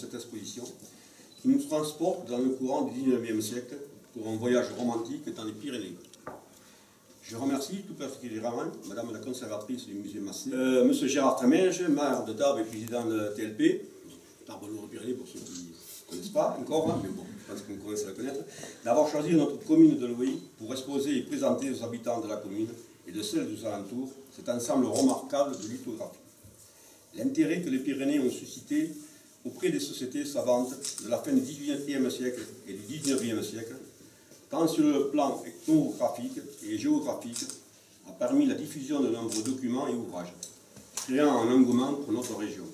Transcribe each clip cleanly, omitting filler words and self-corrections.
cette exposition qui nous transporte dans le courant du XIXe siècle pour un voyage romantique dans les Pyrénées. Je remercie tout particulièrement Madame la conservatrice du musée Massé, Monsieur Gérard Tramège, maire de Tarbes et président de TLP, Tarbes-Lourdes-Pyrénées pour ceux qui ne connaissent pas encore, hein, mais bon, je pense qu'on commence à la connaître, d'avoir choisi notre commune de Loï pour exposer et présenter aux habitants de la commune et de celles des alentours cet ensemble remarquable de lithographie. L'intérêt que les Pyrénées ont suscité auprès des sociétés savantes de la fin du XVIIIe siècle et du XIXe siècle, tant sur le plan ethnographique et géographique, a permis la diffusion de nombreux documents et ouvrages, créant un engouement pour notre région.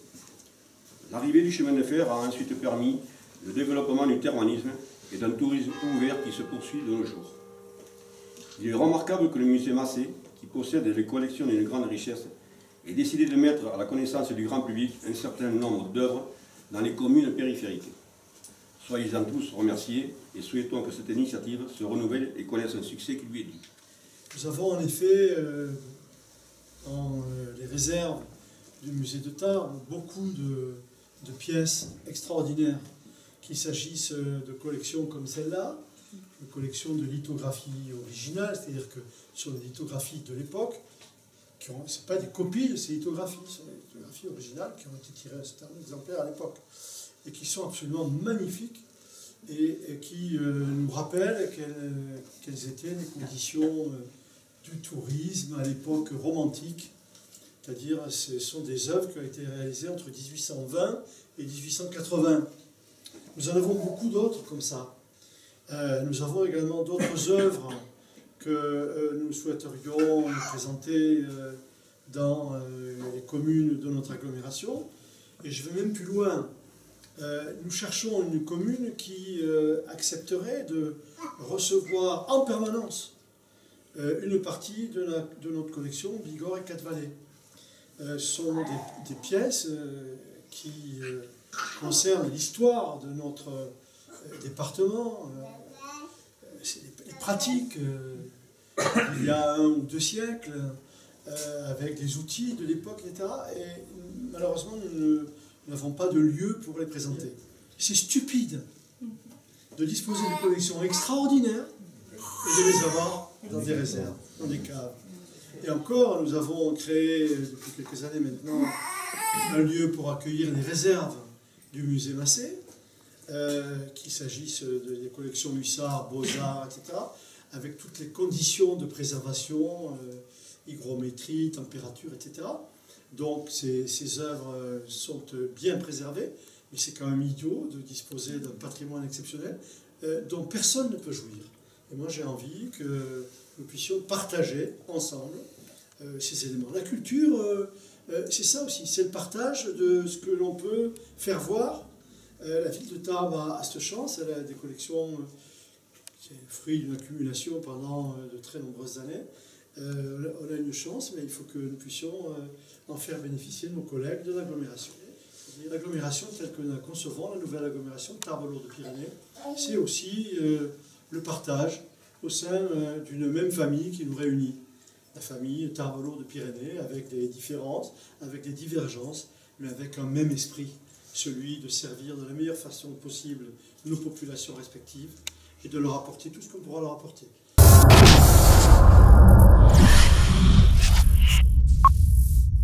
L'arrivée du chemin de fer a ensuite permis le développement du thermalisme et d'un tourisme ouvert qui se poursuit de nos jours. Il est remarquable que le musée Massé, qui possède des collections d'une grande richesse, ait décidé de mettre à la connaissance du grand public un certain nombre d'œuvres dans les communes périphériques. Soyez-en tous remerciés et souhaitons que cette initiative se renouvelle et connaisse un succès qui lui est dû. Nous avons en effet, dans les réserves du musée de Tarbes, beaucoup de pièces extraordinaires, qu'il s'agisse de collections comme celle-là, de collections de lithographie originale, c'est-à-dire que ce sont des lithographies de l'époque, ce ne sont pas des copies de ces lithographies, ce sont des lithographies originales qui ont été tirées à un certain exemplaire à l'époque, et qui sont absolument magnifiques, et qui nous rappellent quelles étaient les conditions du tourisme à l'époque romantique, c'est-à-dire ce sont des œuvres qui ont été réalisées entre 1820 et 1880. Nous en avons beaucoup d'autres comme ça. Nous avons également d'autres œuvres que nous souhaiterions présenter dans les communes de notre agglomération. Et je vais même plus loin. Nous cherchons une commune qui accepterait de recevoir en permanence une partie de notre collection Bigorre et Quatre-Vallées. Ce sont des pièces qui concernent l'histoire de notre département, les pratiques il y a 1 ou 2 siècles, avec des outils de l'époque, etc. Et malheureusement, nous n'avons pas de lieu pour les présenter. C'est stupide de disposer de collections extraordinaires et de les avoir dans des réserves, dans des caves. Et encore, nous avons créé, depuis quelques années maintenant, un lieu pour accueillir les réserves du musée Massé, qu'il s'agisse des collections Hussard, Beaux-Arts, etc., avec toutes les conditions de préservation, hygrométrie, température, etc. Donc ces œuvres sont bien préservées, mais c'est quand même idiot de disposer d'un patrimoine exceptionnel dont personne ne peut jouir. Et moi j'ai envie que nous puissions partager ensemble ces éléments. La culture, c'est ça aussi, c'est le partage de ce que l'on peut faire voir. La ville de Tarbes a cette chance, elle a des collections, c'est le fruit d'une accumulation pendant de très nombreuses années. On a une chance, mais il faut que nous puissions en faire bénéficier nos collègues de l'agglomération. L'agglomération telle que nous la concevons, la nouvelle agglomération Tarbes-Lourdes-Pyrénées, c'est aussi le partage au sein d'une même famille qui nous réunit. La famille Tarbes-Lourdes-Pyrénées, avec des différences, avec des divergences, mais avec un même esprit, celui de servir de la meilleure façon possible nos populations respectives et de leur apporter tout ce qu'on pourra leur apporter.